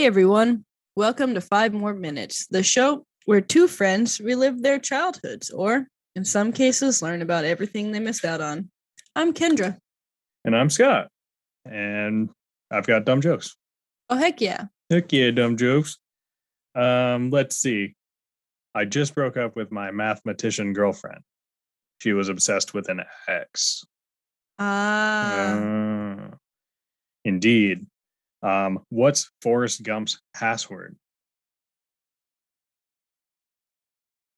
Hey everyone, welcome to 5 More Minutes, the show where two friends relive their childhoods or, in some cases, learn about everything they missed out on. I'm Kendra. And I'm Scott. And I've got dumb jokes. Oh, heck yeah. Heck yeah, dumb jokes. Let's see. I just broke up with my mathematician girlfriend. She was obsessed with an X. Indeed. What's Forrest Gump's password?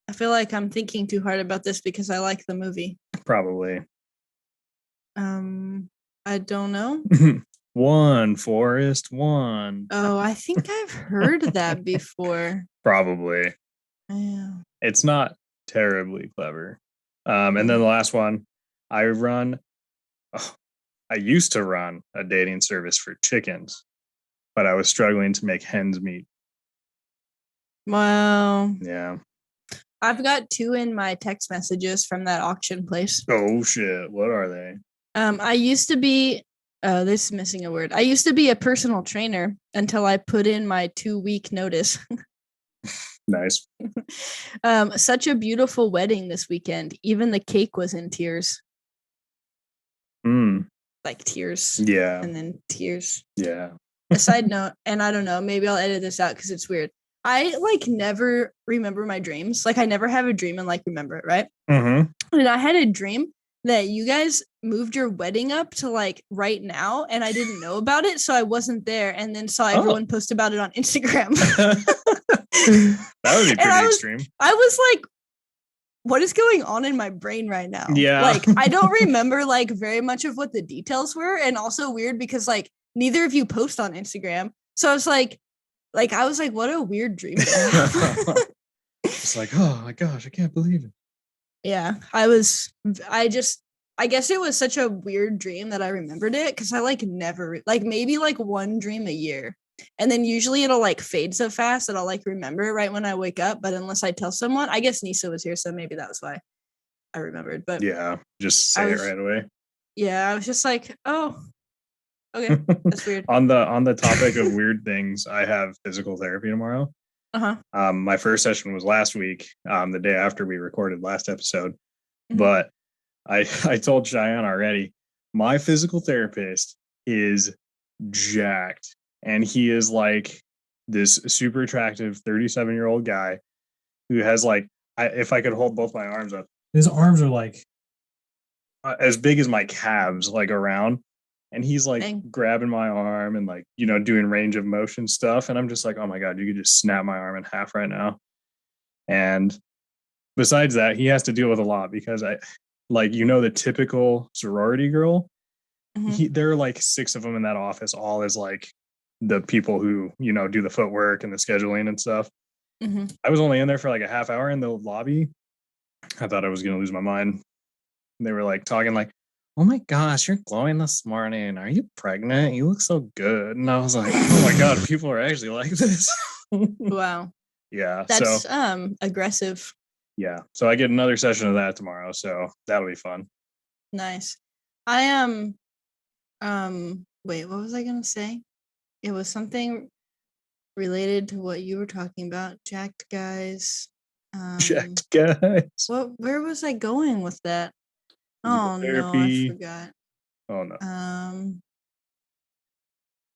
I feel like I'm thinking too hard about this because I like the movie. Probably. I don't know. One, Forrest, one. Oh, I think I've heard that before. Probably. Yeah. It's not terribly clever. And then the last one, I used to run a dating service for chickens, but I was struggling to make hens meet. Wow. Yeah. I've got two in my text messages from that auction place. Oh shit! What are they? I used to be. This is missing a word. I used to be a personal trainer until I put in my 2-week notice. Nice. Such a beautiful wedding this weekend. Even the cake was in tears. Like tears. Yeah. And then tears. Yeah. A side note, and I don't know, maybe I'll edit this out because it's weird. I never remember my dreams. I never have a dream and remember it, right? Mm-hmm. And I had a dream that you guys moved your wedding up to right now, and I didn't know about it, so I wasn't there, and then saw everyone post about it on Instagram. That would be pretty extreme. I was like, what is going on in my brain right now? Yeah. I don't remember very much of what the details were, and also weird because neither of you post on Instagram. So I was like I was like, what a weird dream. It's like, oh my gosh, I can't believe it. Yeah, I guess it was such a weird dream that I remembered it because I never maybe one dream a year. And then usually it'll fade so fast that I'll remember it right when I wake up. But unless I tell someone, I guess Nisa was here, so maybe that was why I remembered. But yeah, just say it right away. Yeah, I was just like, oh, okay, that's weird. On the topic of weird things, I have physical therapy tomorrow. My first session was last week, the day after we recorded last episode. Mm-hmm. But I told Cheyenne already, my physical therapist is jacked. And he is this super attractive 37-year-old guy who has if I could hold both my arms up, his arms are as big as my calves, around. And he's Dang. grabbing my arm and doing range of motion stuff. And I'm just like, oh my God, you could just snap my arm in half right now. And besides that, he has to deal with a lot because the typical sorority girl, there are 6 of them in that office, all as the people who, do the footwork and the scheduling and stuff. Mm-hmm. I was only in there for a half hour in the lobby. I thought I was going to lose my mind. And they were talking oh my gosh, you're glowing this morning. Are you pregnant? You look so good. And I was like, oh my God, people are actually like this. Wow. Yeah. That's aggressive. Yeah. So I get another session of that tomorrow. So that'll be fun. Nice. I am, wait, what was I going to say? It was something related to what you were talking about. Jacked guys. Jacked guys. Where was I going with that? Oh no, I forgot. Oh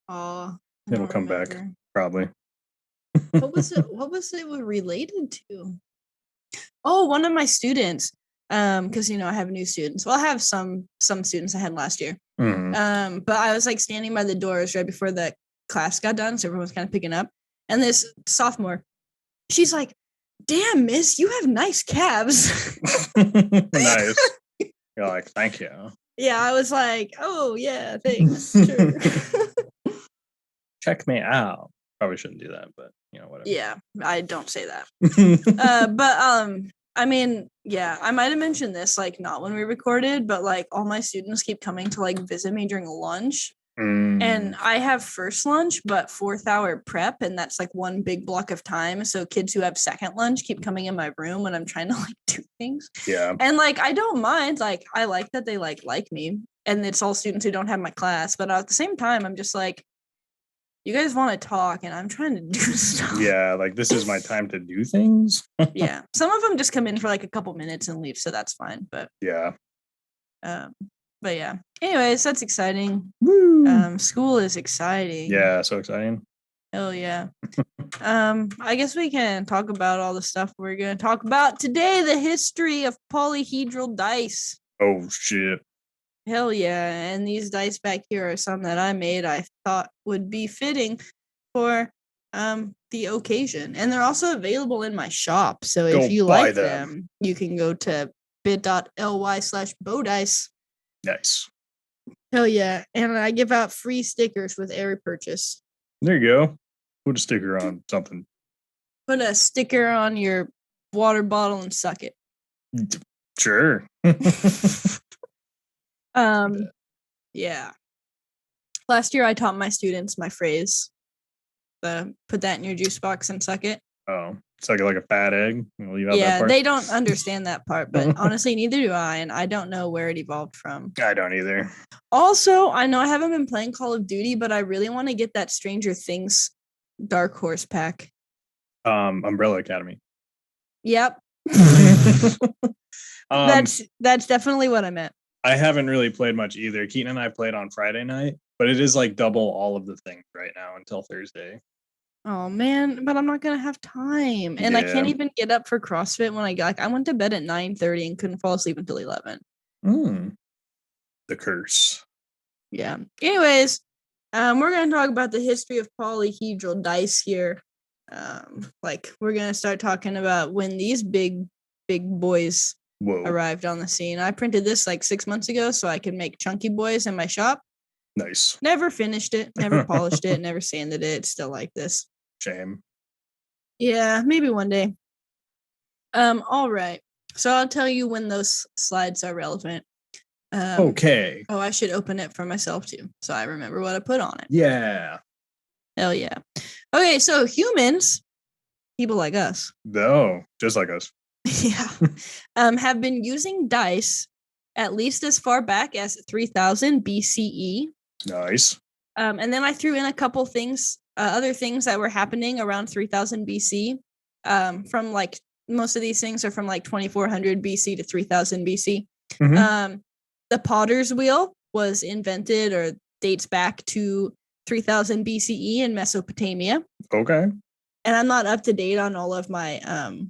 no. It'll come back probably. What was it related to? Oh, one of my students. Because I have new students. Well, I have some students I had last year. Mm-hmm. But I was standing by the doors right before the class got done, so everyone was kind of picking up. And this sophomore, she's like, "Damn, miss, you have nice calves." Nice. You're like, thank you. Yeah, I was like, oh yeah, thanks. Sure. Check me out. Probably shouldn't do that, but whatever. Yeah, I don't say that. But I mean, yeah, I might have mentioned this not when we recorded, but all my students keep coming to visit me during lunch. And I have first lunch, but 4th hour prep, and that's one big block of time. So kids who have second lunch keep coming in my room when I'm trying to do things. Yeah. And I don't mind. I like that they like me, and it's all students who don't have my class. But at the same time, I'm just you guys want to talk and I'm trying to do stuff. Yeah, like this is my time to do things. Yeah. Some of them just come in for like a couple minutes and leave, so that's fine. But yeah. But yeah. Anyways, that's exciting. Woo. School is exciting. Yeah, so exciting. Hell yeah. I guess we can talk about all the stuff we're gonna talk about today, the history of polyhedral dice. Oh shit. Hell yeah. And these dice back here are some that I made I thought would be fitting for the occasion. And they're also available in my shop. So if you like them, you can go to bit.ly/bowdice. Nice. Hell yeah. And I give out free stickers with every purchase. There you go. Put a sticker on something. Put a sticker on your water bottle and suck it. Sure. Yeah. Last year I taught my students my phrase. Put that in your juice box and suck it. Oh, suck it like a fat egg. Yeah, they don't understand that part, but honestly, neither do I, and I don't know where it evolved from. I don't either. Also, I know I haven't been playing Call of Duty, but I really want to get that Stranger Things Dark Horse pack. Umbrella Academy. Yep. That's definitely what I meant. I haven't really played much either. Keaton and I played on Friday night, but it is like double all of the things right now until Thursday. Oh man, but I'm not gonna have time, and I can't even get up for CrossFit when I went to bed at 9:30 and couldn't fall asleep until 11. The curse. Yeah. Anyways, we're gonna talk about the history of polyhedral dice here. We're gonna start talking about when these big boys arrived on the scene. I printed this like 6 months ago so I could make chunky boys in my shop. Nice. Never finished it, never polished it, never sanded it. It's still like this. Shame. Yeah, maybe one day. All right. So I'll tell you when those slides are relevant. Okay. Oh, I should open it for myself too, so I remember what I put on it. Yeah. Hell yeah. Okay, so humans, people like us. No, just like us. Yeah. Have been using dice at least as far back as 3000 BCE. Nice. And then I threw in a couple things, other things that were happening around 3000 BC. From like most of these things are from like 2400 BC to 3000 BC. Mm-hmm. The potter's wheel was invented or dates back to 3000 BCE in Mesopotamia. Okay. And I'm not up to date on all of my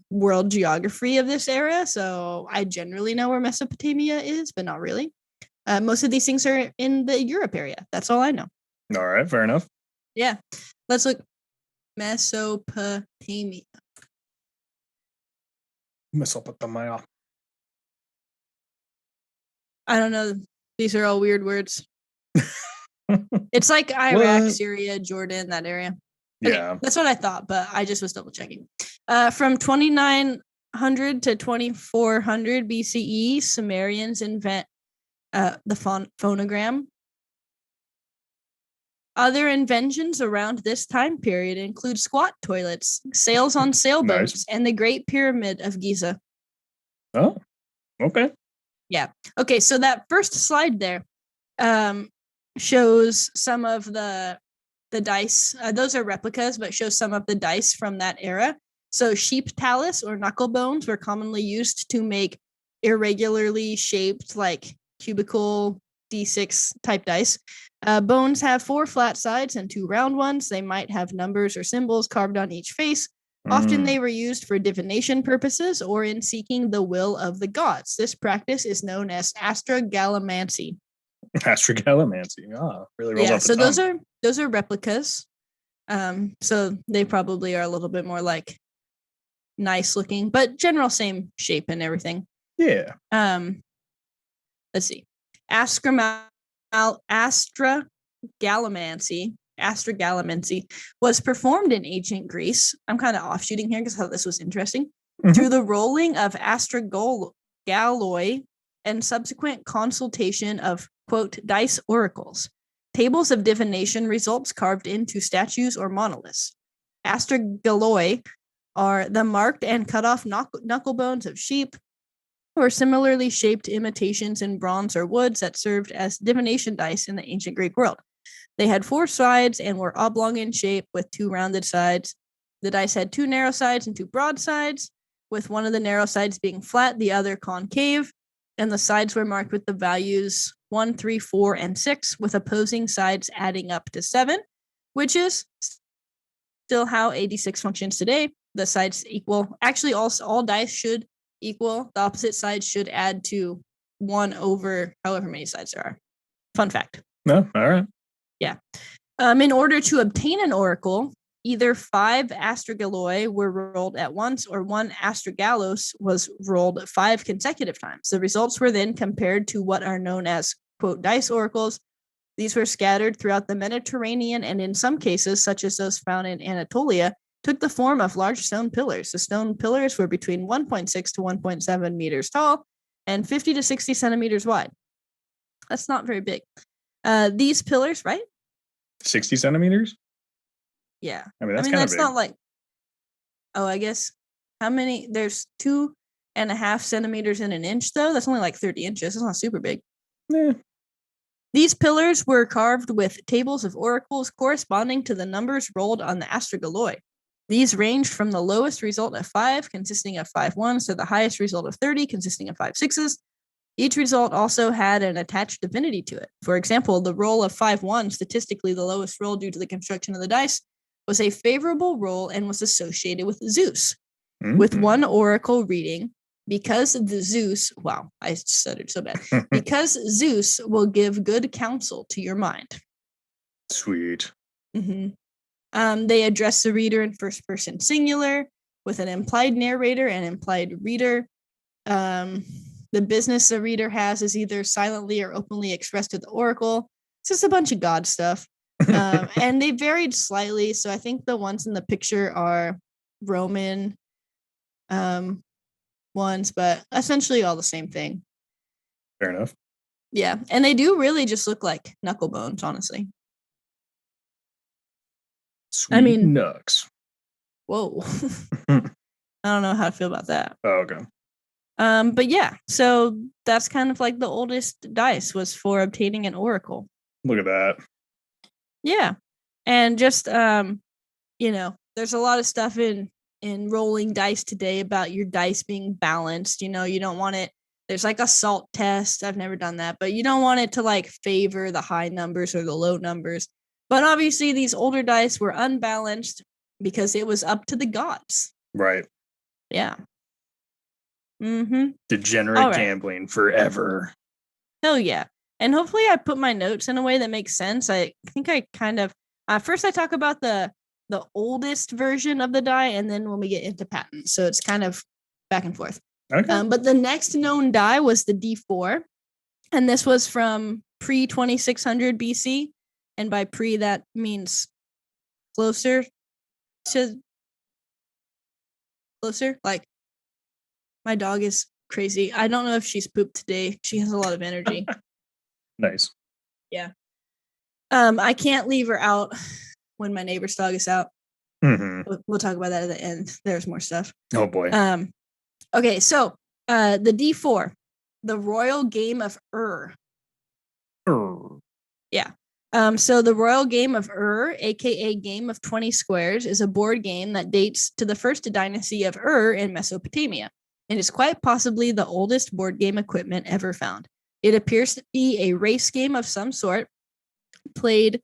world geography of this era, so I generally know where Mesopotamia is, but not really. Most of these things are in the Europe area. That's all I know. All right, fair enough. Yeah. Let's look. Mesopotamia. I don't know. These are all weird words. It's like Iraq, Syria, Jordan, that area. Okay, yeah. That's what I thought, but I just was double checking. From 2900 to 2400 BCE, Sumerians invent the phonogram. Other inventions around this time period include squat toilets, sails on sailboats, nice. And the Great Pyramid of Giza. Oh, okay. Yeah. Okay, so that first slide there shows some of the dice. Those are replicas, but shows some of the dice from that era. So sheep talus or knucklebones were commonly used to make irregularly shaped, like cubical D6 type dice. Bones have 4 flat sides and 2 round ones. They might have numbers or symbols carved on each face. Often they were used for divination purposes or in seeking the will of the gods. This practice is known as astrogalomancy. Astrogalomancy. Really rolls off the tongue. Those are replicas. So they probably are a little bit more like nice looking, but general same shape and everything. Yeah. Let's see. Astrogalomancy was performed in ancient Greece. I'm kind of offshooting here because I thought this was interesting. Mm-hmm. Through the rolling of astrogalloi and subsequent consultation of, quote, dice oracles. Tables of divination results carved into statues or monoliths. Astrogalloi are the marked and cut off knuckle bones of sheep or similarly shaped imitations in bronze or woods that served as divination dice in the ancient Greek world. They had 4 sides and were oblong in shape with 2 rounded sides. The dice had 2 narrow sides and 2 broad sides, with one of the narrow sides being flat, the other concave, and the sides were marked with the values 1, 3, 4, and 6, with opposing sides adding up to 7, which is still how 86 functions today. The sides equal. Actually, all dice should equal. The opposite sides should add to 1 over however many sides there are. Fun fact. No, all right. Yeah. In order to obtain an oracle, either 5 astragalloi were rolled at once or 1 astragallos was rolled 5 consecutive times. The results were then compared to what are known as, quote, dice oracles. These were scattered throughout the Mediterranean and in some cases, such as those found in Anatolia, took the form of large stone pillars. The stone pillars were between 1.6 to 1.7 meters tall and 50 to 60 centimeters wide. That's not very big. These pillars, right? 60 centimeters? Yeah. I mean, that's not like, oh, I guess, how many? There's 2.5 centimeters in an inch, though. That's only like 30 inches. It's not super big. Yeah. These pillars were carved with tables of oracles corresponding to the numbers rolled on the astragalloi. These ranged from the lowest result of 5, consisting of 5 ones, to the highest result of 30, consisting of 5 sixes. Each result also had an attached divinity to it. For example, the roll of 5 1, statistically the lowest roll due to the construction of the dice, was a favorable roll and was associated with Zeus. Mm-hmm. With one oracle reading, because the Zeus, wow, I stuttered so bad. Because Zeus will give good counsel to your mind. Sweet. Mm-hmm. They address the reader in first person singular with an implied narrator and implied reader. The business the reader has is either silently or openly expressed to the oracle. It's just a bunch of God stuff. And they varied slightly. So I think the ones in the picture are Roman ones, but essentially all the same thing. Fair enough. Yeah. And they do really just look like knucklebones, honestly. Sweet knucks. Whoa. I don't know how to feel about that. Oh, okay. But yeah, so that's kind of like the oldest dice was for obtaining an oracle. Look at that. Yeah. And just there's a lot of stuff in rolling dice today about your dice being balanced. You don't want it. There's like a salt test. I've never done that, but you don't want it to like favor the high numbers or the low numbers. But obviously these older dice were unbalanced because it was up to the gods. Right. Yeah. Mm-hmm. Degenerate gambling forever. Hell yeah. And hopefully I put my notes in a way that makes sense. I think I kind of first I talk about the oldest version of the die, and then when we get into patents. So it's kind of back and forth. Okay. But the next known die was the D4. And this was from pre-2600 BC. And by pre, that means closer. Like, my dog is crazy. I don't know if she's pooped today. She has a lot of energy. Nice. Yeah. I can't leave her out when my neighbor's dog is out. Mm-hmm. We'll talk about that at the end. There's more stuff. Oh boy. Okay, so the D4, the Royal Game of Yeah. So the Royal Game of aka Game of 20 Squares, is a board game that dates to the first dynasty of in Mesopotamia. And is quite possibly the oldest board game equipment ever found. It appears to be a race game of some sort, played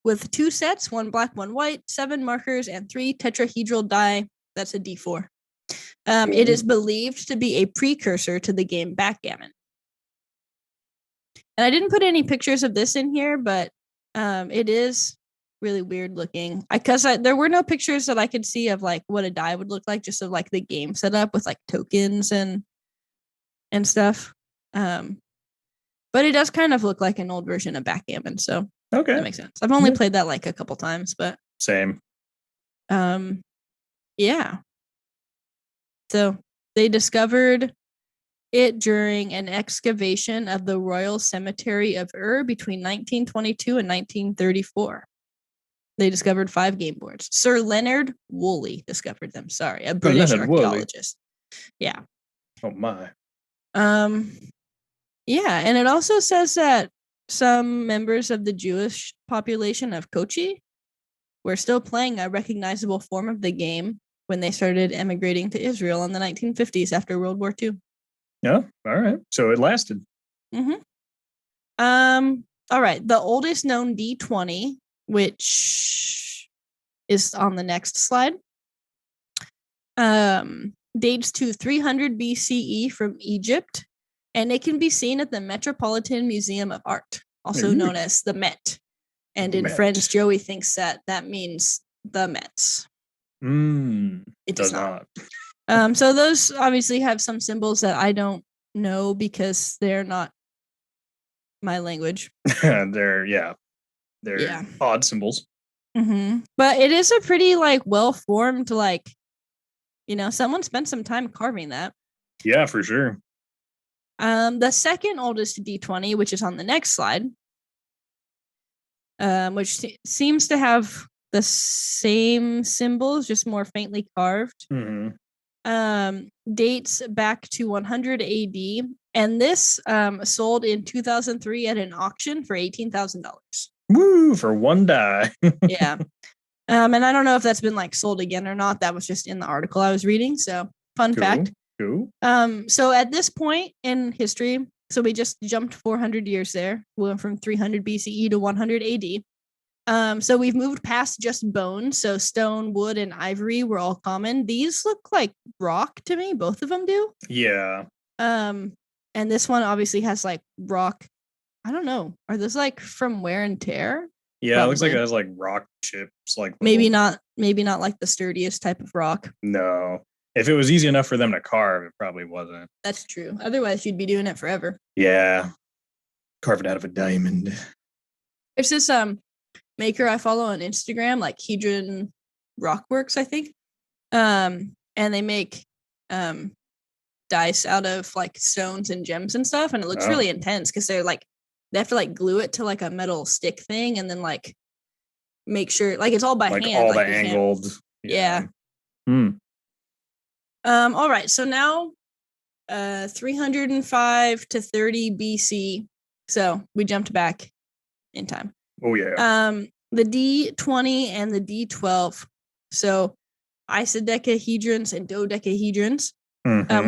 with 2 sets, 1 black, 1 white, 7 markers, and 3 tetrahedral die. That's a D4. It is believed to be a precursor to the game backgammon. And I didn't put any pictures of this in here, but it is really weird looking. Because there were no pictures that I could see of like what a die would look like, just of like the game setup with like tokens and stuff. But it does kind of look like an old version of backgammon, so okay, that makes sense. I've only played that like a couple times, but same. Yeah. So they discovered it during an excavation of the Royal Cemetery of between 1922 and 1934. They discovered 5 game boards. Sir Leonard Woolley discovered them. Sorry, a British archaeologist. Yeah. Oh my. Yeah, and it also says that some members of the Jewish population of Kochi were still playing a recognizable form of the game when they started emigrating to Israel in the 1950s after World War II. Yeah, all right. So it lasted. Mm-hmm. All right. The oldest known D20, which is on the next slide, dates to 300 BCE from Egypt, and it can be seen at the Metropolitan Museum of Art, also known as the Met. And in French, Joey thinks that means the Mets. It does not. So those obviously have some symbols that I don't know because they're not my language. They're odd symbols. Mm-hmm. But it is a pretty well formed someone spent some time carving that. Yeah, for sure. The second oldest D20, which is on the next slide, which seems to have the same symbols, just more faintly carved. Dates back to 100 AD, and this sold in 2003 at an auction for $18,000. Woo, for one die. Yeah. And I don't know if that's been sold again or not. That was just in the article I was reading. So fun fact. Cool. So at this point in history, so we just jumped 400 years there. We went from 300 BCE to 100 AD. So we've moved past just bone. So stone, wood, and ivory were all common. These look like rock to me. Both of them do. Yeah. And this one obviously has rock. I don't know. Are those from wear and tear? Yeah, probably. It looks like it has rock chips. Maybe not the sturdiest type of rock. No. If it was easy enough for them to carve, it probably wasn't. That's true. Otherwise, you'd be doing it forever. Yeah. Carve it out of a diamond. There's this maker I follow on Instagram, Hedron Rockworks, I think. And they make dice out of stones and gems and stuff, and it looks really intense because they're they have to glue it to a metal stick thing and then make sure it's all by hand. All the angled. Yeah. All right. So now 305 to 30 BC. So we jumped back in time. Oh yeah. The D20 and the D12. So icodecahedrons and dodecahedrons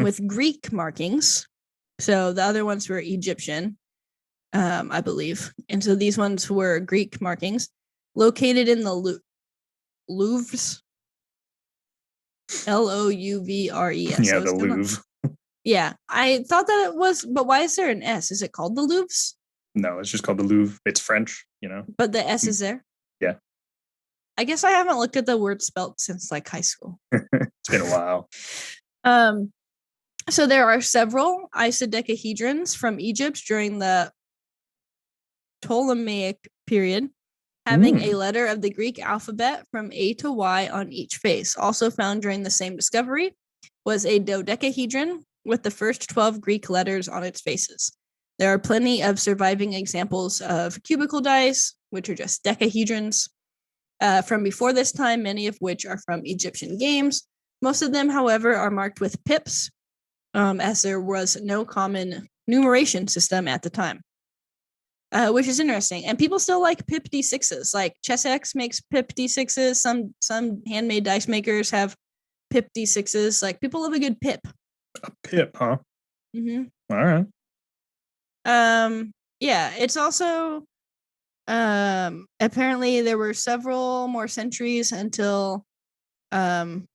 with Greek markings. So the other ones were Egyptian, I believe. And so these ones were Greek markings located in the Louvres. Louvres. Yeah, the Louvre. Yeah, I thought that it was, but why is there an S? Is it called the Louvres? No, it's just called the Louvre. It's French, But the S is there? Yeah. I guess I haven't looked at the word spelt since high school. It's been a while. So there are several icodecahedrons from Egypt during the Ptolemaic period, having a letter of the Greek alphabet from A to Y on each face. Also found during the same discovery was a dodecahedron with the first 12 Greek letters on its faces. There are plenty of surviving examples of cubical dice, which are just decahedrons, from before this time, many of which are from Egyptian games. Most of them, however, are marked with pips, as there was no common numeration system at the time. Which is interesting. And people still like pip D6s. ChessX makes pip D6s. Some handmade dice makers have pip D6s. People love a good pip. A pip, huh? Mm-hmm. All right. Yeah, it's also apparently there were several more centuries until several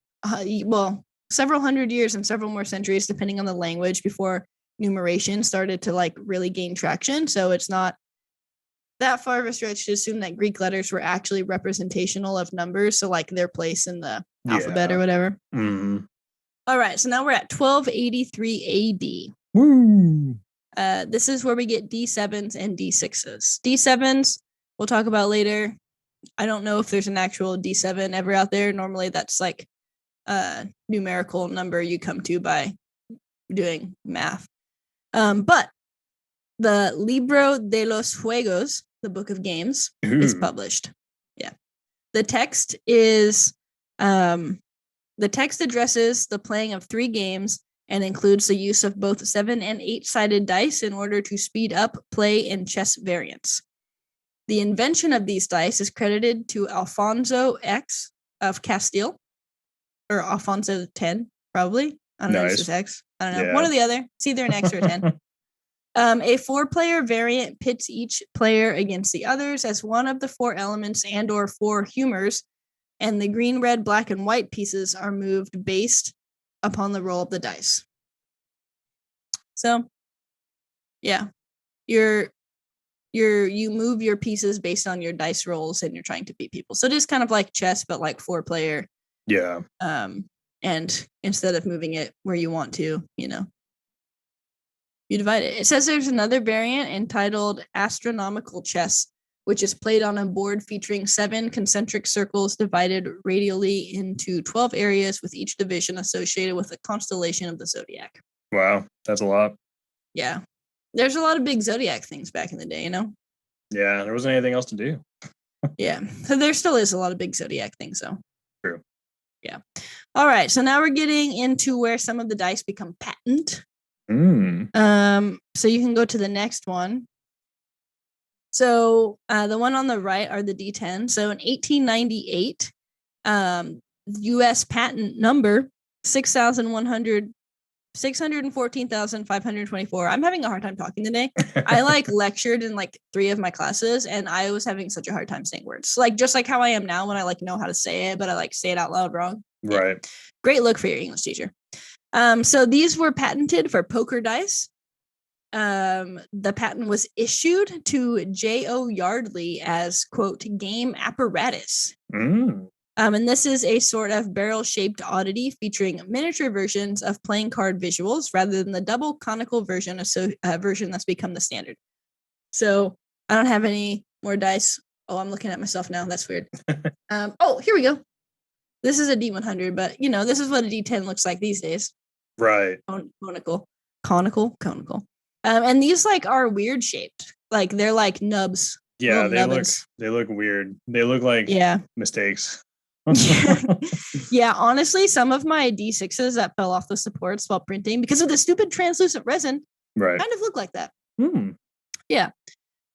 hundred years and several more centuries depending on the language before numeration started to really gain traction. So it's not that far of a stretch to assume that Greek letters were actually representational of numbers, so their place in the alphabet or whatever. All right, so now we're at 1283 AD. Woo! This is where we get D7s and D6s. D7s we'll talk about later. I don't know if there's an actual D7 ever out there. Normally that's a numerical number you come to by doing math. But the Libro de los Juegos, the Book of Games, is published. Yeah. The text is the text addresses the playing of 3 games and includes the use of both 7 and 8-sided dice in order to speed up play in chess variants. The invention of these dice is credited to Alfonso X of Castile, or Alfonso X, probably. I don't know if it's X. I don't know. One or the other. It's either an X or a 10. A 4-player variant pits each player against the others as one of the 4 elements and or 4 humors, and the green, red, black, and white pieces are moved based upon the roll of the dice. So, yeah, you move your pieces based on your dice rolls, and you're trying to beat people. So it is kind of like chess, but like 4-player. Yeah. And instead of moving it where you want to, you divide it. It says there's another variant entitled Astronomical Chess, which is played on a board featuring 7 concentric circles divided radially into 12 areas, with each division associated with a constellation of the zodiac. Wow, that's a lot. Yeah. There's a lot of big zodiac things back in the day, Yeah, there wasn't anything else to do. Yeah. So there still is a lot of big zodiac things, though. True. Yeah. All right. So now we're getting into where some of the dice become patent. So you can go to the next one. So the one on the right are the D10. So in 1898, U.S. patent number 614,524. I'm having a hard time talking today. I lectured in 3 of my classes, and I was having such a hard time saying words. Just like how I am now when I know how to say it, but I say it out loud wrong. Right. Yeah. Great look for your English teacher. So these were patented for poker dice. The patent was issued to J.O. Yardley as, quote, game apparatus. And this is a sort of barrel-shaped oddity featuring miniature versions of playing card visuals rather than the double conical version that's become the standard. So I don't have any more dice. Oh, I'm looking at myself now. That's weird. Oh, here we go. This is a D100, but this is what a D10 looks like these days. Right. Conical. And these are weird shaped. They're like nubs. Yeah, they look weird. They look like mistakes. Yeah, honestly, some of my D6s that fell off the supports while printing because of the stupid translucent resin kind of look like that. Yeah.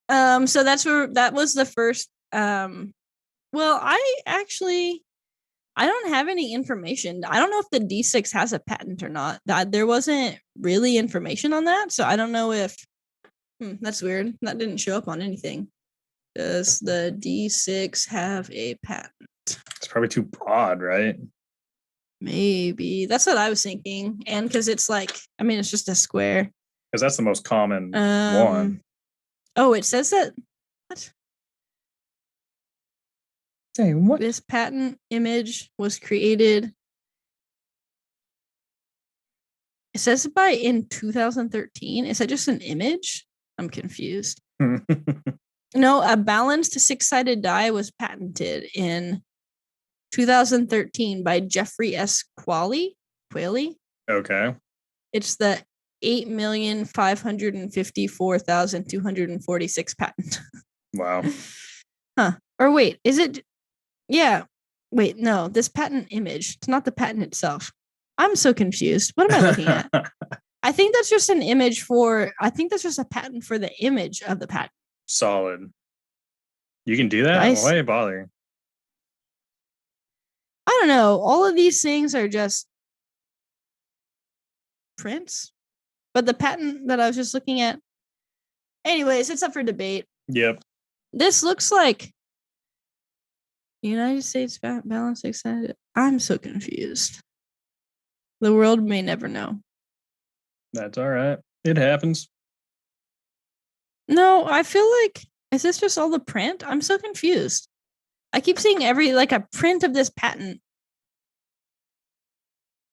So that was the first. Well, I don't have any information. I don't know if the D6 has a patent or not. There wasn't really information on that, so I don't know if. That's weird. That didn't show up on anything. Does the D6 have a patent? It's probably too broad, right? Maybe. That's what I was thinking. And because it's it's just a square. Because that's the most common one. Oh, it says that. What? Say what? This patent image was created. It says in 2013. Is that just an image? I'm confused. No, a balanced 6-sided die was patented in 2013 by Jeffrey S. Qualley. Okay. It's the 8,554,246 patent. Wow. Huh. Or wait, is it? Yeah. Wait, no, this patent image. It's not the patent itself. I'm so confused. What am I looking at? I think that's just an image I think that's just a patent for the image of the patent. Solid. You can do that? Nice. Why bother? I don't know. All of these things are just prints. But the patent that I was just looking at. Anyways, it's up for debate. Yep. This looks like United States balance 6-sided. I'm so confused. The world may never know. That's all right. It happens. No, I feel like, is this just all the print? I'm so confused. I keep seeing a print of this patent.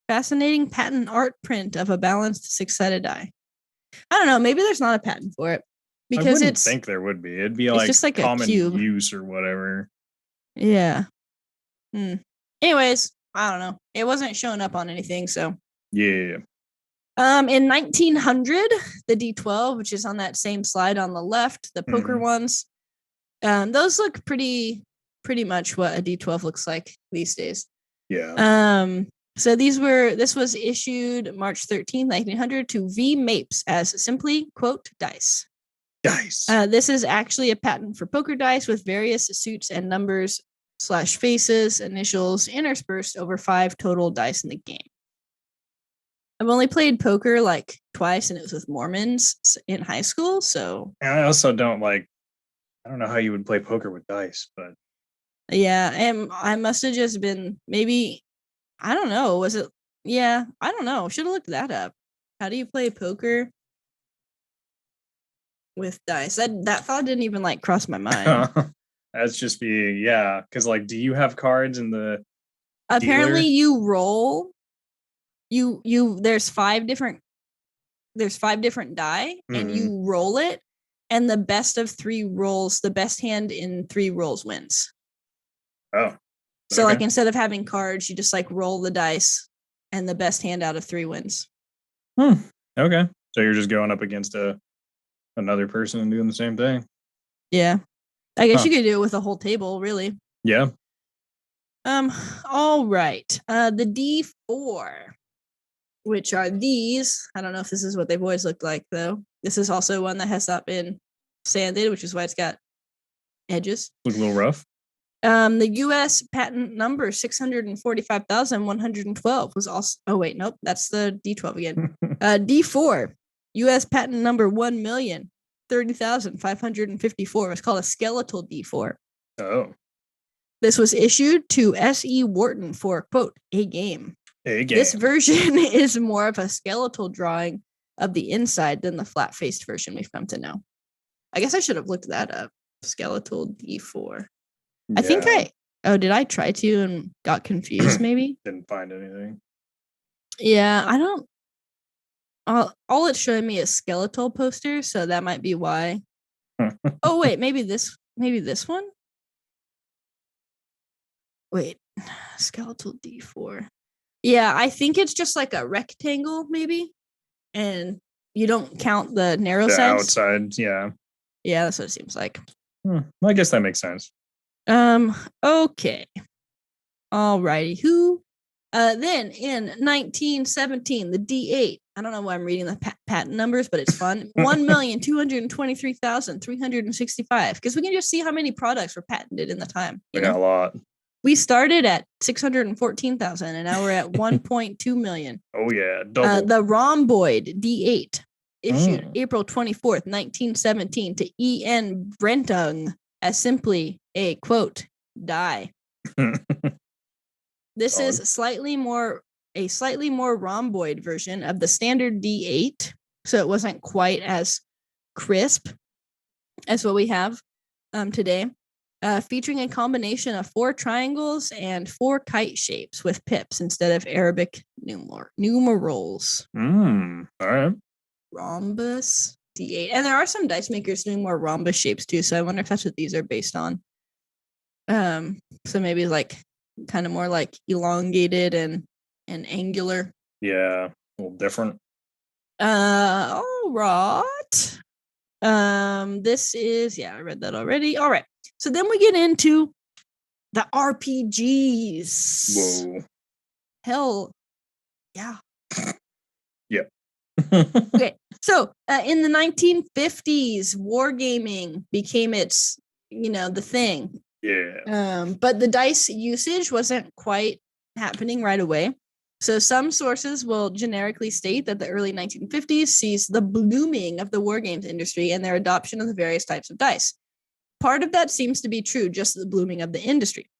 Fascinating patent art print of a balanced 6-sided die. I don't know. Maybe there's not a patent for it. Because I think there would be. It'd be just like common use or whatever. Yeah. Anyways, I don't know. It wasn't showing up on anything, so. Yeah. In 1900, the D12, which is on that same slide on the left, the poker ones, those look pretty much what a D12 looks like these days. Yeah. So this was issued March 13th, 1900 to V. Mapes as simply, quote, dice. Dice. This is actually a patent for poker dice with various suits and numbers / faces, initials interspersed over 5 total dice in the game. I've only played poker like twice, and it was with Mormons in high school. So I also don't I don't know how you would play poker with dice, but yeah, and I must have just been maybe, I don't know. Was it? Yeah, I don't know. Should have looked that up. How do you play poker with dice? That thought didn't even cross my mind. That's just because do you have cards in the Apparently dealer? you roll. There's 5 different die, and you roll it, and the best of 3 rolls, the best hand in 3 rolls wins. Oh. So instead of having cards, you just roll the dice, and the best hand out of 3 wins. Okay. So you're just going up against another person and doing the same thing. Yeah. I guess you could do it with a whole table, really. Yeah. All right. The D4, which are these. I don't know if this is what they've always looked like, though. This is also one that has not been sanded, which is why it's got edges. Look a little rough. The U.S. patent number 645,112 was also. Oh wait, nope, that's the D12 again. D4, U.S. patent number 1,030,554 was called a skeletal D4. Oh. This was issued to S.E. Wharton for, quote, a game. A game. This version is more of a skeletal drawing of the inside than the flat-faced version we've come to know. I guess I should have looked that up. Skeletal D4. I think did I try to and got confused maybe? Didn't find anything. Yeah, I don't. All it's showing me is skeletal posters, so that might be why. Oh wait, maybe this one? Wait, skeletal D4. Yeah, I think it's just like a rectangle maybe, and you don't count the narrow sides. Outside, yeah. Yeah, that's what it seems like. I guess that makes sense. Okay. Alrighty. Then in 1917, the D8. I don't know why I'm reading the patent numbers, but it's fun. 1,223,365. Because we can just see how many products were patented in the time. We got a lot. We started at 614,000, and now we're at 1.2 million. Oh yeah, double. The rhomboid D8 issued April 24th, 1917 to E.N. Brentung as simply a, quote, die. This is a slightly more rhomboid version of the standard D8, so it wasn't quite as crisp as what we have today, featuring a combination of 4 triangles and 4 kite shapes with pips instead of Arabic numerals. All right. Rhombus D8, and there are some dice makers doing more rhombus shapes too, so I wonder if that's what these are based on. So maybe kind of more elongated and angular. Yeah, a little different. All right. This is, I read that already. All right. So then we get into the RPGs. Whoa. Hell. Yeah. Yep. Okay. So in the 1950s, wargaming became its, the thing. Yeah. But the dice usage wasn't quite happening right away. So some sources will generically state that the early 1950s sees the blooming of the war games industry and their adoption of the various types of dice. Part of that seems to be true, just the blooming of the industry.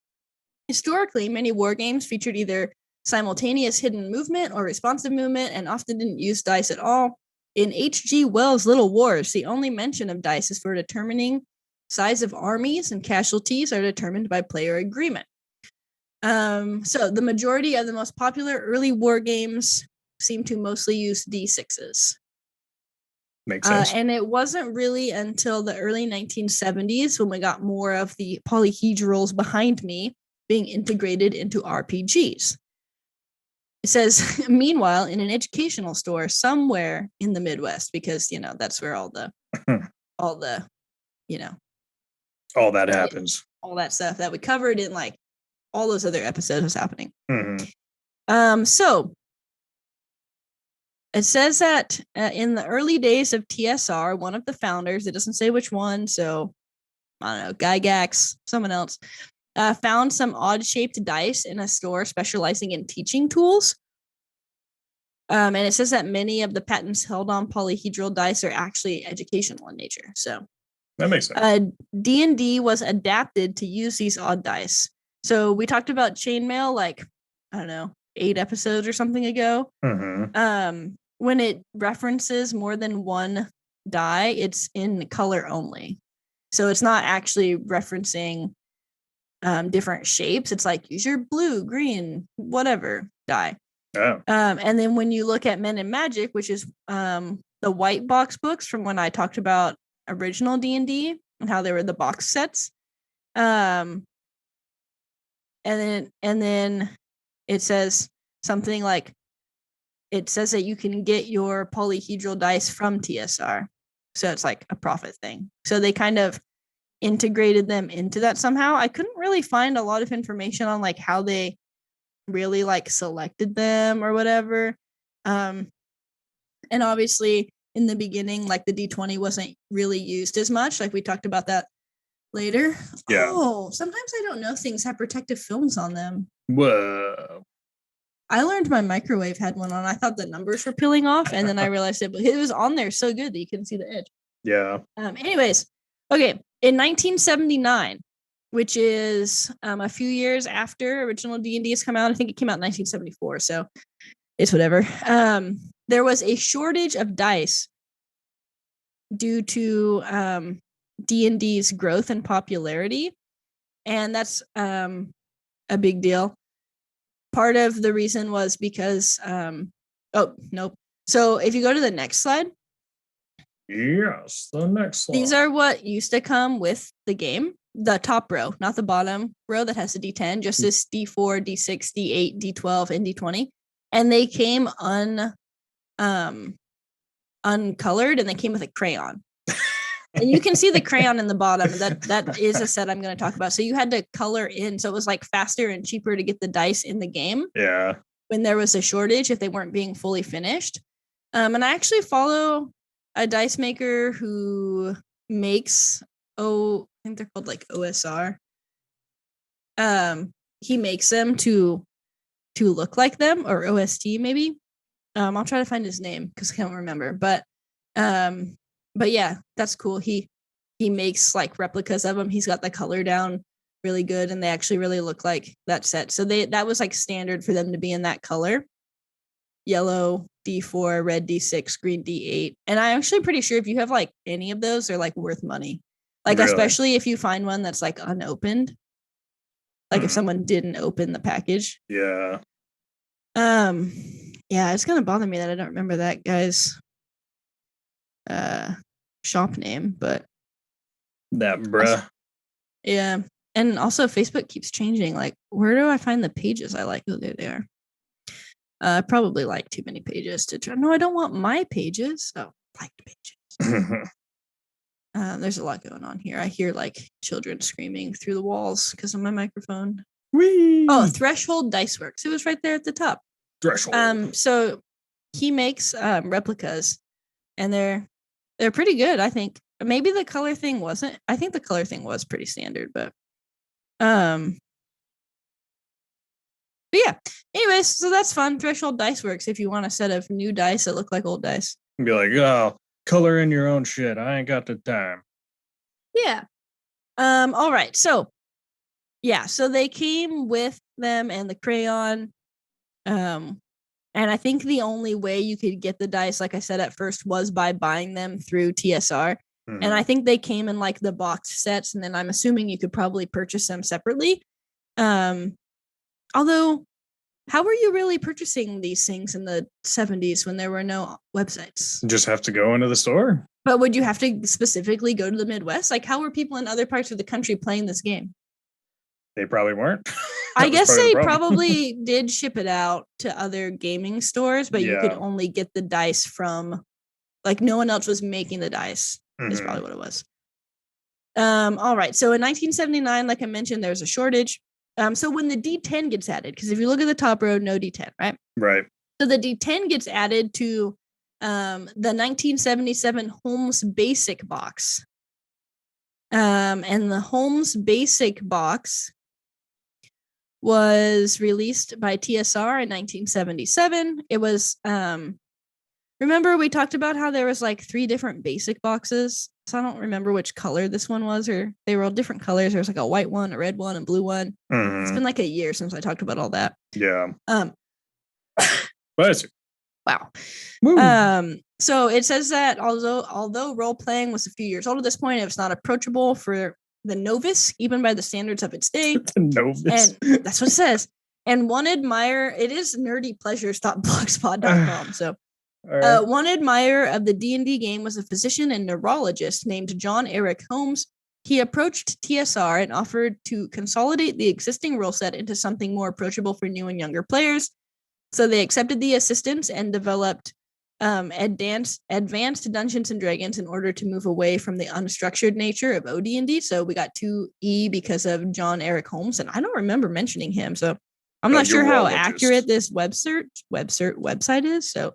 Historically, many war games featured either simultaneous hidden movement or responsive movement and often didn't use dice at all. In H.G. Wells' Little Wars, the only mention of dice is for determining size of armies, and casualties are determined by player agreement. So the majority of the most popular early war games seem to mostly use D6s. Makes sense. And it wasn't really until the early 1970s when we got more of the polyhedrals behind me being integrated into RPGs. It says, meanwhile, in an educational store somewhere in the Midwest, because, that's where all the, all that happens. All that stuff that we covered in all those other episodes was happening. So it says that in the early days of TSR, one of the founders, it doesn't say which one, so I don't know, Gygax, someone else, found some odd-shaped dice in a store specializing in teaching tools. And it says that many of the patents held on polyhedral dice are actually educational in nature. So that makes sense. D&D was adapted to use these odd dice. So we talked about chainmail, like, I don't know, 8 episodes or something ago. When it references more than one die, it's in color only. So it's not actually referencing different shapes. It's like, use your blue, green, whatever die. Oh. And then when you look at Men in Magic, which is the white box books from when I talked about original D&D and how they were the box sets. And then it says something like, it says that you can get your polyhedral dice from TSR. So it's like a profit thing. So they kind of integrated them into that somehow. I couldn't really find a lot of information on like how they really like selected them or whatever. And obviously in the beginning, like the D20 wasn't really used as much. Like we talked about that later. Yeah. Oh, sometimes I don't know things have protective films on them. Whoa. I learned my microwave had one on. I thought the numbers were peeling off, and then I realized it was on there so good that you couldn't see the edge. Yeah. Anyways, okay. In 1979, which is a few years after original D&D has come out, I think it came out in 1974, so it's whatever. There was a shortage of dice due to D&D's growth and popularity, and that's a big deal. Part of the reason was because oh nope. So if you go to the next slide. Yes, the next slide. These are what used to come with the game. The top row, not the bottom row that has the D10, just this D4, D6, D8, D12, and D20. And they came uncolored, and they came with a crayon. And you can see the crayon in the bottom. That is a set I'm going to talk about. So you had to color in. So it was like faster and cheaper to get the dice in the game. Yeah. When there was a shortage, if they weren't being fully finished. And I actually follow a dice maker who makes, I think they're called like OSR. He makes them to look like them, or OST maybe. I'll try to find his name because I can't remember. But yeah, that's cool. He makes like replicas of them. He's got the color down really good, and they actually really look like that set. So that was like standard for them to be in that color. Yellow D4, red D6, green D8. And I'm actually pretty sure if you have like any of those, they're like worth money. Like really? Especially if you find one that's like unopened. Like if someone didn't open the package. Yeah. Yeah, it's gonna bother me that I don't remember that guy's shop name, but that bruh. Yeah. And also Facebook keeps changing. Like, where do I find the pages I like? Oh, there they are. I probably like too many pages to try. No, I don't want my pages. Oh, liked pages. There's a lot going on here. I hear like children screaming through the walls because of my microphone. Whee! Oh, Threshold Dice Works. It was right there at the top. Threshold. So he makes replicas, and they're pretty good, I think. Maybe the color thing wasn't. I think the color thing was pretty standard, but yeah. Anyways, so that's fun. Threshold Dice Works if you want a set of new dice that look like old dice. Be like, oh, color in your own shit. I ain't got the time. Yeah. All right. So yeah, so they came with them and the crayon. And I think the only way you could get the dice, like I said at first, was by buying them through TSR. Mm-hmm. And I think they came in like the box sets, and then I'm assuming you could probably purchase them separately. Although, how were you really purchasing these things in the 70s when there were no websites? Just have to go into the store. But would you have to specifically go to the Midwest? Like, how were people in other parts of the country playing this game? They probably weren't. I guess they probably did ship it out to other gaming stores, but you could only get the dice from, like, no one else was making the dice. Mm-hmm. Is probably what it was. All right. So in 1979, like I mentioned, there's a shortage. So when the D10 gets added, because if you look at the top row, no D10, right? Right. So the D10 gets added to the 1977 Holmes Basic box. And the Holmes Basic box was released by TSR in 1977. It was, remember we talked about how there was like 3 different basic boxes? So I don't remember which color this one was, or they were all different colors. There was like a white one, a red one, and blue one. Mm-hmm. It's been like a year since I talked about all that. Yeah. Bless you. Wow. Woo. So it says that although role playing was a few years old at this point, it was not approachable for the novice, even by the standards of its day. The novice. And that's what it says. And one admirer, it is nerdypleasures.blogspot.com. So right. One admirer of the D&D game was a physician and neurologist named John Eric Holmes. He approached TSR and offered to consolidate the existing rule set into something more approachable for new and younger players. So they accepted the assistance and developed advanced Dungeons and Dragons in order to move away from the unstructured nature of OD&D. So we got 2E because of John Eric Holmes, and I don't remember mentioning him. So I'm not sure how accurate this website is. So,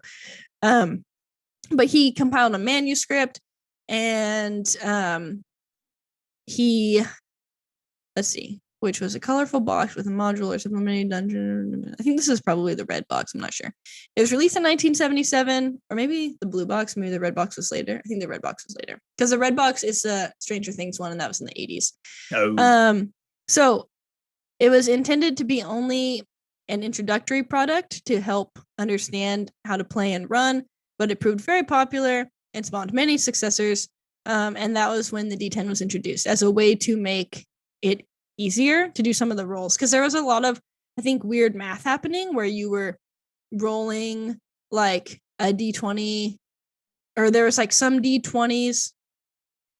but he compiled a manuscript, and let's see, which was a colorful box with a modular sublimated dungeon. I think this is probably the red box. I'm not sure. It was released in 1977, or maybe the blue box. Maybe the red box was later. I think the red box was later, because the red box is the Stranger Things one, and that was in the 80s. Oh. So it was intended to be only an introductory product to help understand how to play and run, but it proved very popular and spawned many successors. And that was when the D10 was introduced as a way to make it easier to do some of the rolls, because there was a lot of, I think, weird math happening where you were rolling like a D20, or there was like some D20s.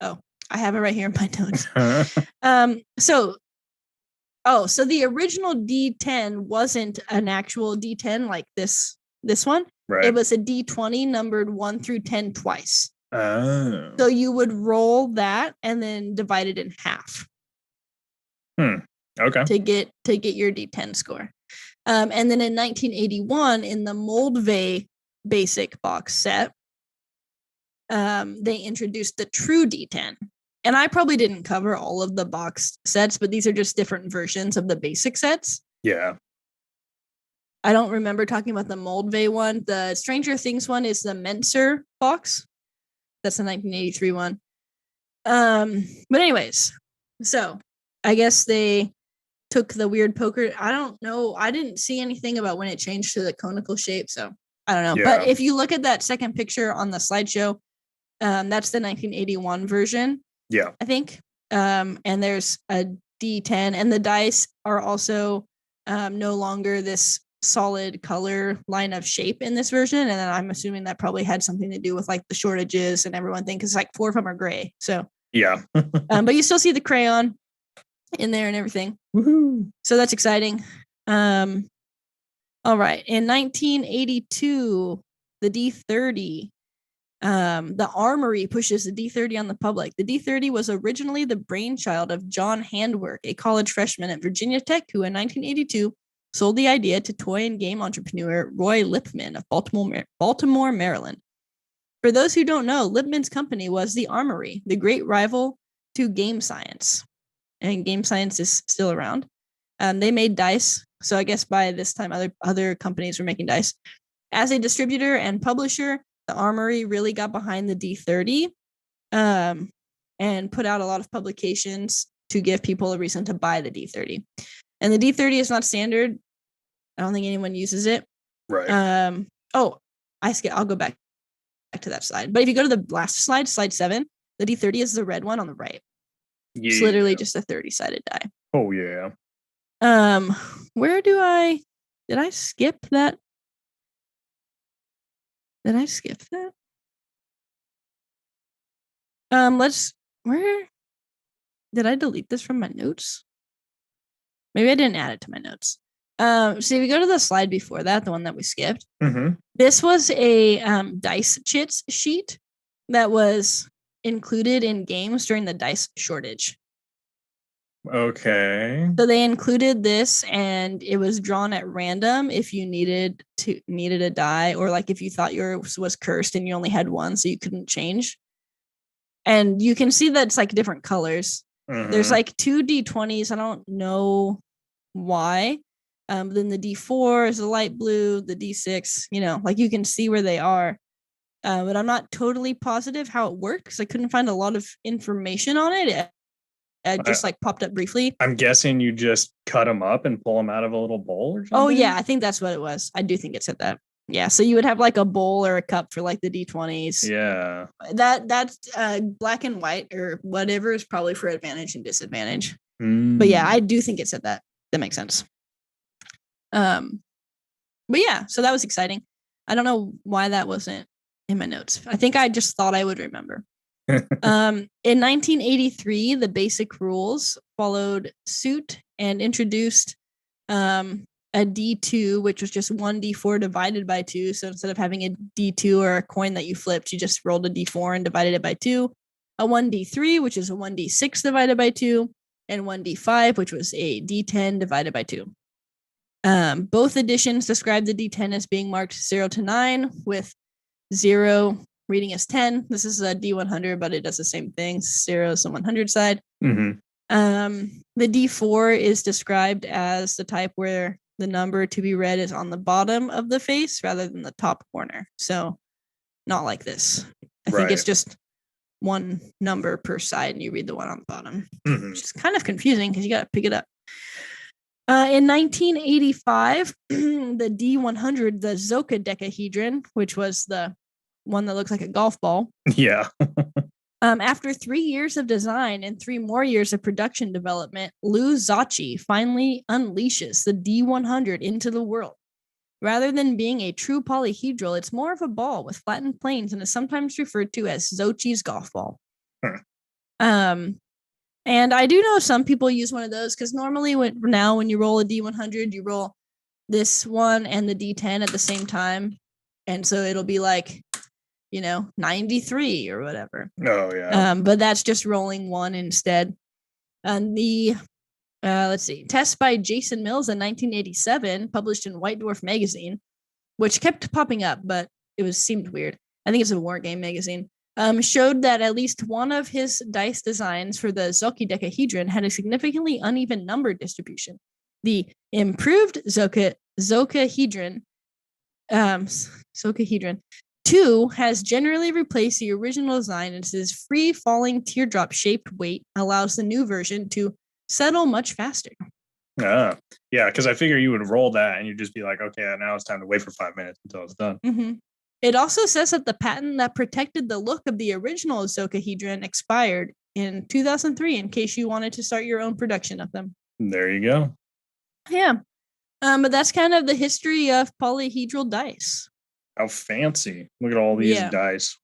Oh, I have it right here in my notes. So the original D10 wasn't an actual D10 like this one. Right. It was a D20 numbered 1 through 10 twice. Oh. So you would roll that and then divide it in half. Okay. To get your D10 score. And then in 1981, in the Moldvay basic box set, they introduced the true D10. And I probably didn't cover all of the box sets, but these are just different versions of the basic sets. Yeah. I don't remember talking about the Moldvay one. The Stranger Things one is the Menser box. That's the 1983 one. But anyways, so I guess they took the weird poker. I don't know. I didn't see anything about when it changed to the conical shape, so I don't know. Yeah. But if you look at that second picture on the slideshow, that's the 1981 version. Yeah, I think. And there's a D10, and the dice are also no longer this solid color line of shape in this version. And then I'm assuming that probably had something to do with like the shortages and everyone thinks because like 4 of them are gray. So yeah, but you still see the crayon in there and everything. Woohoo. So that's exciting. All right. In 1982, the D30, the Armory pushes the D30 on the public. The D30 was originally the brainchild of John Handwerk, a college freshman at Virginia Tech, who in 1982 sold the idea to toy and game entrepreneur Roy Lipman of Baltimore, Maryland. For those who don't know, Lipman's company was the Armory, the great rival to Game Science. And Game Science is still around. They made dice. So I guess by this time, other companies were making dice. As a distributor and publisher, the Armory really got behind the D30 and put out a lot of publications to give people a reason to buy the D30. And the D30 is not standard. I don't think anyone uses it. Right. I'll go back to that slide. But if you go to the last slide, slide 7, the D30 is the red one on the right. Yeah. It's literally just a 30-sided die. Oh, yeah. Did I skip that? Did I skip that? Where did I delete this from my notes? Maybe I didn't add it to my notes. So if you go to the slide before that, the one that we skipped, this was a dice chits sheet that was included in games during the dice shortage. Okay. So they included this, and it was drawn at random if you needed a die, or like if you thought yours was cursed and you only had one, so you couldn't change. And you can see that it's like different colors. There's like two D20s. I don't know why. Then the D4 is the light blue, the D6, like you can see where they are. But I'm not totally positive how it works. I couldn't find a lot of information on it. It just like popped up briefly. I'm guessing you just cut them up and pull them out of a little bowl or something. Oh yeah, I think that's what it was. I do think it said that. Yeah, so you would have like a bowl or a cup for like the D20s. Yeah. That's black and white or whatever is probably for advantage and disadvantage. But yeah, I do think it said that. That makes sense. But yeah, so that was exciting. I don't know why that wasn't in my notes. I think I just thought I would remember. In 1983, the basic rules followed suit and introduced a D2, which was just one D4 divided by 2. So instead of having a D2 or a coin that you flipped, you just rolled a D4 and divided it by 2. A 1D3, which is a 1D6 divided by 2, and 1D5, which was a D10 divided by 2. Both editions describe the D10 as being marked 0 to 9, with 0 reading as 10. This is a D100, but it does the same thing. 0 is the 100 side. The D4 is described as the type where the number to be read is on the bottom of the face rather than the top corner. So not like this. I think it's just one number per side and you read the one on the bottom, which is kind of confusing because you got to pick it up. In 1985, the D100, the Zoka decahedron, which was the one that looks like a golf ball. Yeah. After 3 years of design and 3 more years of production development, Lou Zocchi finally unleashes the D100 into the world. Rather than being a true polyhedral, it's more of a ball with flattened planes and is sometimes referred to as Zocchi's golf ball. And I do know some people use one of those because normally when you roll a D100, you roll this one and the D10 at the same time. And so it'll be like, 93 or whatever. Oh, yeah. But that's just rolling one instead. And the, let's see, test by Jason Mills in 1987, published in White Dwarf magazine, which kept popping up, but it seemed weird. I think it's a war game magazine. Showed that at least one of his dice designs for the Zocchi decahedron had a significantly uneven number distribution. The improved Zocahedron 2 has generally replaced the original design, and its free-falling teardrop-shaped weight allows the new version to settle much faster. Yeah, because I figure you would roll that and you'd just be like, okay, now it's time to wait for 5 minutes until it's done. It also says that the patent that protected the look of the original Zocahedron expired in 2003 in case you wanted to start your own production of them. There you go. Yeah. But that's kind of the history of polyhedral dice. How fancy. Look at all these dice.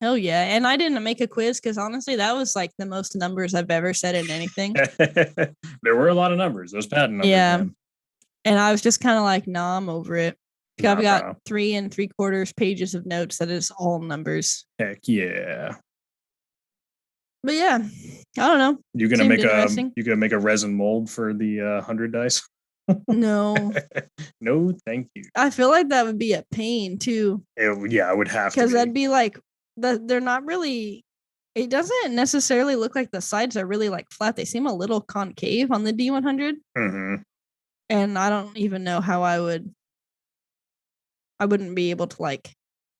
Hell yeah. And I didn't make a quiz because honestly, that was like the most numbers I've ever said in anything. There were a lot of numbers, those patent numbers. Yeah. Man. And I was just kind of like, nah, I'm over it. I've got 3 3/4 pages of notes that is all numbers. Heck yeah. But yeah, I don't know. You gonna make a resin mold for the 100 dice? No. No, thank you. I feel like that would be a pain too. I would have to. Because that'd be like they're not really. It doesn't necessarily look like the sides are really like flat. They seem a little concave on the D100. And I don't even know how I wouldn't be able to like. It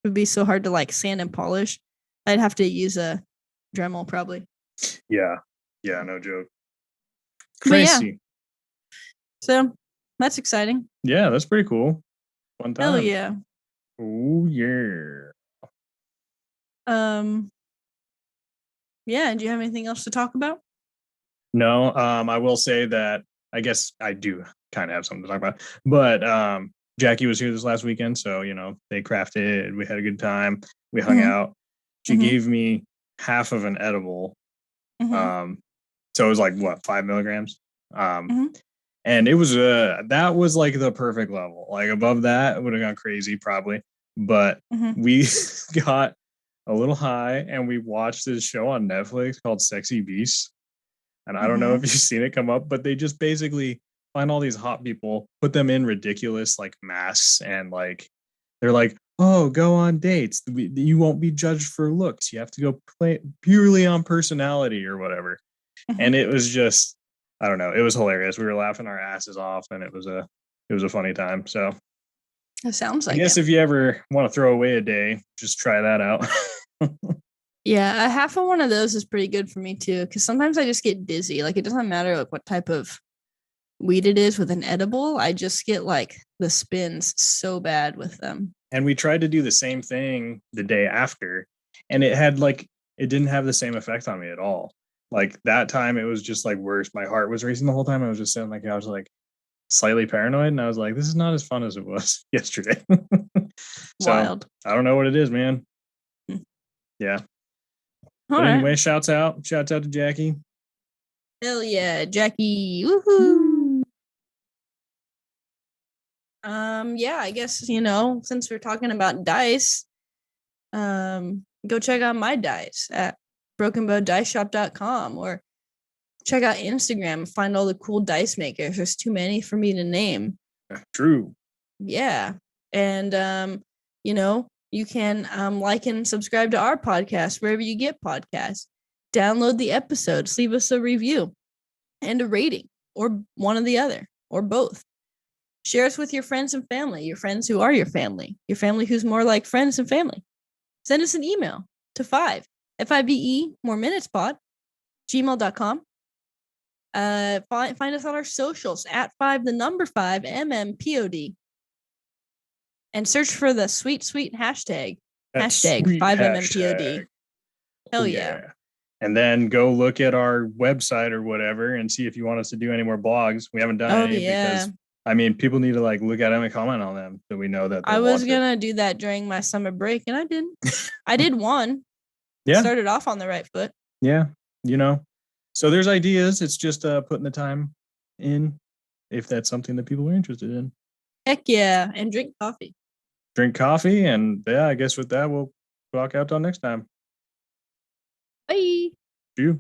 would be so hard to like sand and polish. I'd have to use a Dremel probably. Yeah, no joke. Crazy. Yeah. So that's exciting. Yeah, that's pretty cool. Fun time. Hell yeah. Oh yeah. Yeah, do you have anything else to talk about? No, I will say that I guess I do kind of have something to talk about. But Jackie was here this last weekend, so they crafted, we had a good time, we hung out. She gave me half of an edible. So it was like what, 5 milligrams? And it was that was like the perfect level. Like above that, it would have gone crazy probably. But we got a little high and we watched this show on Netflix called Sexy Beasts. And I don't know if you've seen it come up, but they just basically find all these hot people, put them in ridiculous like masks, and like they're like, oh, go on dates. You won't be judged for looks. You have to go play purely on personality or whatever. And it was just, I don't know, it was hilarious. We were laughing our asses off, and it was a funny time. So it sounds like I guess if you ever want to throw away a day, just try that out. Yeah, a half of one of those is pretty good for me too, because sometimes I just get dizzy. Like, it doesn't matter like what type of weed it is with an edible. I just get like the spins so bad with them. And we tried to do the same thing the day after, and it didn't have the same effect on me at all. Like that time, it was just like worse. My heart was racing the whole time. I was just sitting like, I was like slightly paranoid, and I was like, this is not as fun as it was yesterday. So, wild. I don't know what it is, man. Yeah. But anyway, shouts out to Jackie. Hell yeah, Jackie. Woohoo. Yeah, I guess, since we're talking about dice, go check out my dice at brokenbowdiceshop.com, or check out Instagram and find all the cool dice makers. There's too many for me to name. True. Yeah. And you can like and subscribe to our podcast wherever you get podcasts. Download the episodes, leave us a review and a rating, or one or the other, or both. Share us with your friends and family, your friends who are your family who's more like friends and family. Send us an email to 5FIVE more minutes pod gmail.com. Find us on our socials at 5 MMPOD, and search for the sweet hashtag 5MMPOD. Hell yeah. And then go look at our website or whatever and see if you want us to do any more blogs. We haven't done any because people need to like look at them and comment on them so we know that I was gonna do that during my summer break, and I didn't. I did one. Yeah. Started off on the right foot. Yeah. So there's ideas. It's just putting the time in if that's something that people are interested in. Heck yeah. And drink coffee. And yeah, I guess with that we'll walk out till next time. Bye. You.